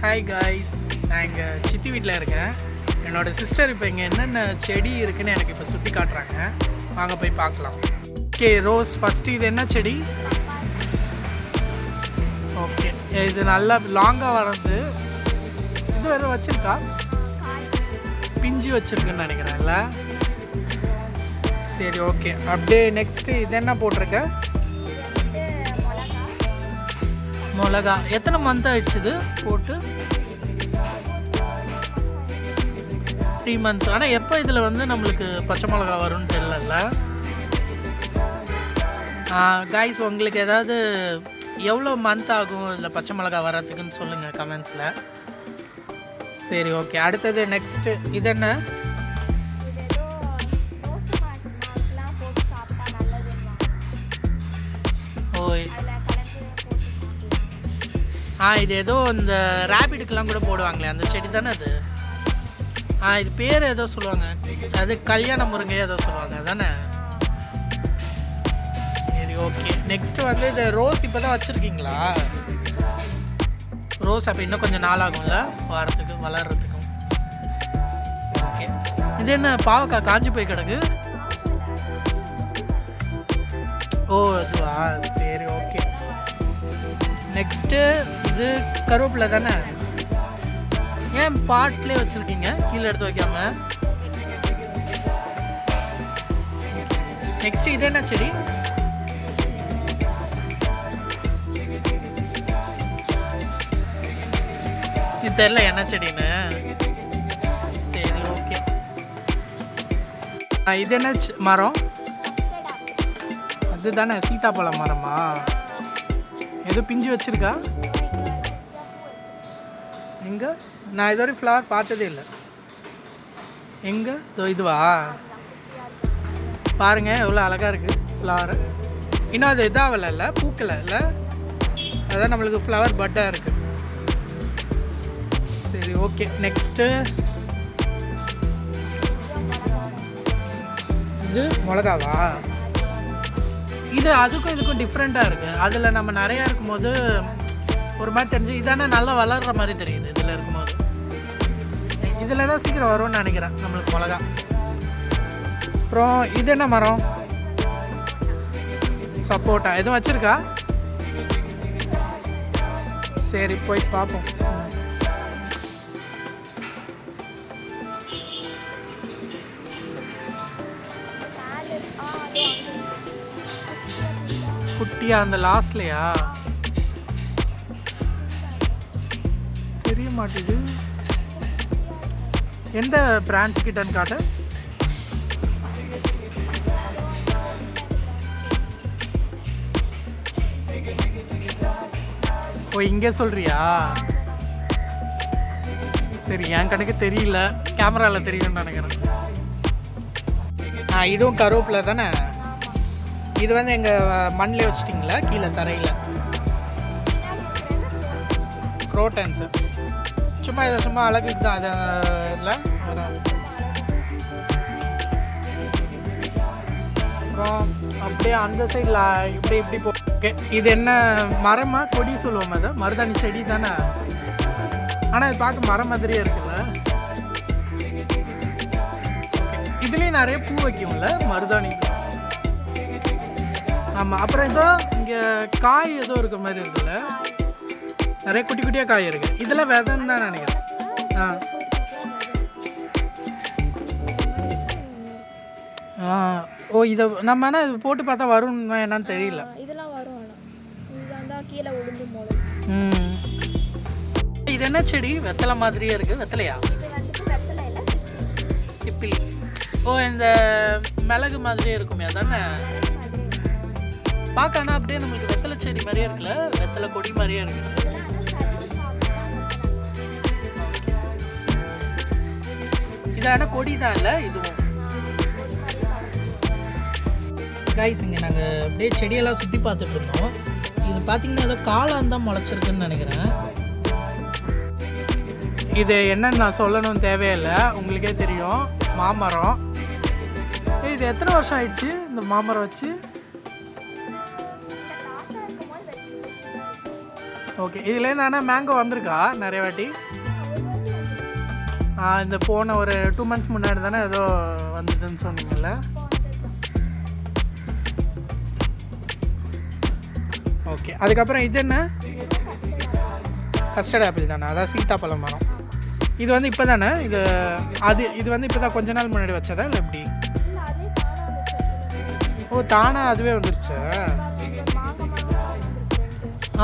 Hi guys, நான் இங்கே சித்தி வீட்டில் இருக்கேன். என்னோடய சிஸ்டர் இப்போ இங்கே என்னென்ன செடி இருக்குதுன்னு எனக்கு இப்போ சுற்றி காட்டுறாங்க. வாங்க போய் பார்க்கலாம். Okay, rose first. இது என்ன செடி? ஓகே, இது நல்லா லாங்காக வர்றது. இது எதுவும் வச்சுருக்கா? பிஞ்சு வச்சுருக்குன்னு நினைக்கிறேன்ல. சரி, ஓகே. அப்படியே நெக்ஸ்ட்டு இது என்ன போட்டிருக்க? மிளகா. எத்தனை மந்த் ஆயிடுச்சு இது போட்டு? 3 months. ஆனால் எப்போ இதில் வந்து நம்மளுக்கு பச்சை மிளகா வரும்னு தெரியல. காய்ஸ், உங்களுக்கு ஏதாவது எவ்வளோ மந்த் ஆகும் இதில் பச்சை மிளகா வர்றதுக்குன்னு சொல்லுங்கள் கமெண்ட்ஸில். சரி, ஓகே. அடுத்தது நெக்ஸ்ட்டு இது என்ன? ஓய், இது ஏதோ இந்த ரேபிட்டுக்கெல்லாம் கூட போடுவாங்களே அந்த செடி தானே அது? இது பேர் ஏதோ சொல்லுவாங்க, அது கல்யாண முருங்கை ஏதோ சொல்லுவாங்க தானே? சரி, ஓகே. நெக்ஸ்ட்டு வந்து இந்த ரோஸ் இப்போ தான் வச்சுருக்கீங்களா? ரோஸ் அப்போ இன்னும் கொஞ்சம் நாள் ஆகும்ல வரத்துக்கு, வளர்கிறதுக்கும். ஓகே. இது என்ன பாவக்காய் காஞ்சி போய் கிடக்கு? ஓ, அதுவா? சரி, ஓகே. நெக்ஸ்ட்டு இது கருவேப்பிலை தானே? ஏன் பாட்லேயே வச்சுருக்கீங்க கீழே எடுத்து வைக்காம? நெக்ஸ்ட்டு இது என்ன செடி? இது தெரியல என்ன செடின்னு. சரி, ஓகே. இது என்ன மரம்? அதுதானே சீதாப்பழம் மரமா? எது பிஞ்சு வச்சுருக்கா? எங்கே? நான் இது வரைக்கும் ஃப்ளவர் பார்த்ததே இல்லை. எங்கே? இதுவா? பாருங்கள் எவ்வளோ அழகாக இருக்குது ஃப்ளவரு. இன்னும் அது இதாகலை இல்லை, பூக்கலை இல்லை. அதான் நம்மளுக்கு ஃப்ளவர் பட்டாக இருக்குது. சரி, ஓகே. நெக்ஸ்ட்டு இது மிளகாவா? இது அதுக்கும் இதுக்கும் டிஃப்ரெண்ட்டாக இருக்குது. அதில் நம்ம நிறையா இருக்கும்போது ஒரு மாதிரி தெரிஞ்சு இதானே நல்லா வளர்கிற மாதிரி தெரியுது இதில் இருக்கும்போது. இதில் தான் சீக்கிரம் வரும்னு நினைக்கிறேன் நம்மளுக்கு மிளகா. அப்புறம் இது என்ன மரம்? சப்போட்டா. எதுவும் வச்சுருக்கா? சரி, போய் பார்ப்போம். குட்டியா அந்த லாஸ்ட்லையா? தெரிய மாட்டேது. எந்த பிரான்ச் கிட்டன்னு காட்டு. ஓ, இங்கே சொல்றியா? சரி, என் கணக்கு தெரியல, கேமராவில் தெரியும்னு நினைக்கிறேன். இதுவும் கருவேப்பிலை தானே? இது வந்து எங்கள் மண்ணில் வச்சிட்டிங்களா கீழே தரையில்? குரோட்டன்ஸு சும்மா இதை சும்மா அழகுக்கு தான் அது இல்லை. அப்புறம் அப்படியே அந்த சைடில் இப்படி இப்படி ஓகே. இது என்ன மரமா கொடி சொல்லுவோம்? அதை மருதாணி செடி தானே? ஆனால் இது பார்க்க மரம் மாதிரியே இருக்குல்ல. இதுலேயும் நிறைய பூ வைக்கும்ல மருதாணி. ஆமாம். அப்புறம் ஏதோ இங்கே காய் ஏதோ இருக்க மாதிரி இருக்குல்ல, நிறைய குட்டி குட்டியாக காய் இருக்குது. இதெல்லாம் விதைன்னு தான் நினைக்கிறேன். ஓ, இதை நம்ம ஆனால் இது போட்டு பார்த்தா வரும் என்னன்னு தெரியல. இதெல்லாம் வரும். கீழே விழுந்து இது என்ன செடி? வெத்தலை மாதிரியே இருக்குது. வெத்தலையா? இப்பிலி. ஓ, இந்த மிளகு மாதிரியே இருக்குமே அதானே? பார்க்கணா அப்படியே நம்மளுக்கு வெத்தலை செடி மாதிரியே இருக்குல்ல, வெத்தலை கொடி மாதிரியே இருக்குது. இதான கொடி தான் இல்லை இதுவும். கைஸ், இங்கே நாங்கள் அப்படியே செடியெல்லாம் சுற்றி பார்த்துட்டு இருந்தோம். இது பார்த்தீங்கன்னா ஏதோ காளான் தான் முளைச்சிருக்குன்னு நினைக்கிறேன். இது என்னன்னு நான் சொல்லணும்னு தேவையில்லை, உங்களுக்கே தெரியும். மாமரம். இது எத்தனை வருஷம் ஆயிடுச்சு இந்த மாமரம் வச்சு? ஓ, ஓகே, இதுலேருந்து ஆனால் மேங்கோ வந்திருக்கா நிறைய வாட்டி? இந்த போன ஒரு 2 months முன்னாடி தானே ஏதோ வந்ததுன்னு சொன்னீங்கல்ல? ஓகே, அதுக்கப்புறம் இது என்ன? கஸ்டர்ட் ஆப்பிள் தானே, அதான் சீத்தாப்பழம் மரம். இது வந்து இப்போ தானே இது வந்து இப்போ தான் கொஞ்ச நாள் முன்னாடி வச்சதா இல்லை எப்படி? ஓ, தானா அதுவே வந்துருச்சு.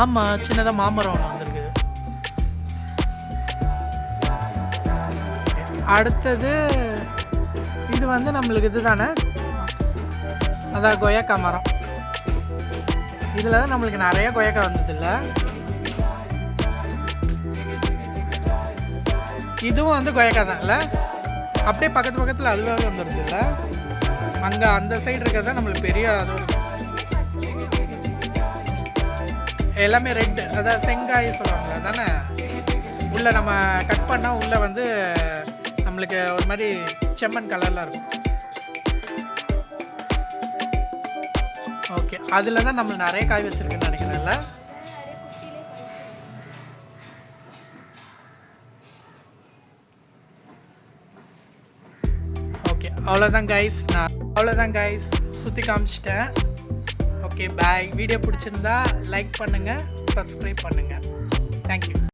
ஆமாம், சின்னதாக மாமரம் ஒன்று வந்திருக்கு. அடுத்தது இது வந்து நம்மளுக்கு இது தானே, அதான் கொய்யாக்கா மரம். இதில் தான் நம்மளுக்கு நிறைய கொய்யாக்கா வந்தது இல்லை? இதுவும் வந்து கொய்யாக்கா தான் இல்லை? அப்படியே பக்கத்தில் அதுவே வந்துடுது இல்லை? அங்கே அந்த சைடு இருக்கிறது நம்மளுக்கு பெரிய அது எல்லாமே ரெட்டு, அதான் செங்காய் சொல்லுவாங்களே தானே. உள்ளே நம்ம கட் பண்ணால் உள்ளே வந்து நம்மளுக்கு ஒரு மாதிரி செம்மண் கலரில் இருக்கும். ஓகே, அதில் தான் நம்மளுக்கு நிறைய காய் வச்சுருக்குன்னு நினைக்கிறேன்ல? ஓகே, அவ்வளோதான் கைஸ், சுற்றி காமிச்சிட்டேன். ஓகே, பாய். வீடியோ பிடிச்சிருந்தா லைக் பண்ணுங்கள், சப்ஸ்கிரைப் பண்ணுங்கள். தேங்க்யூ.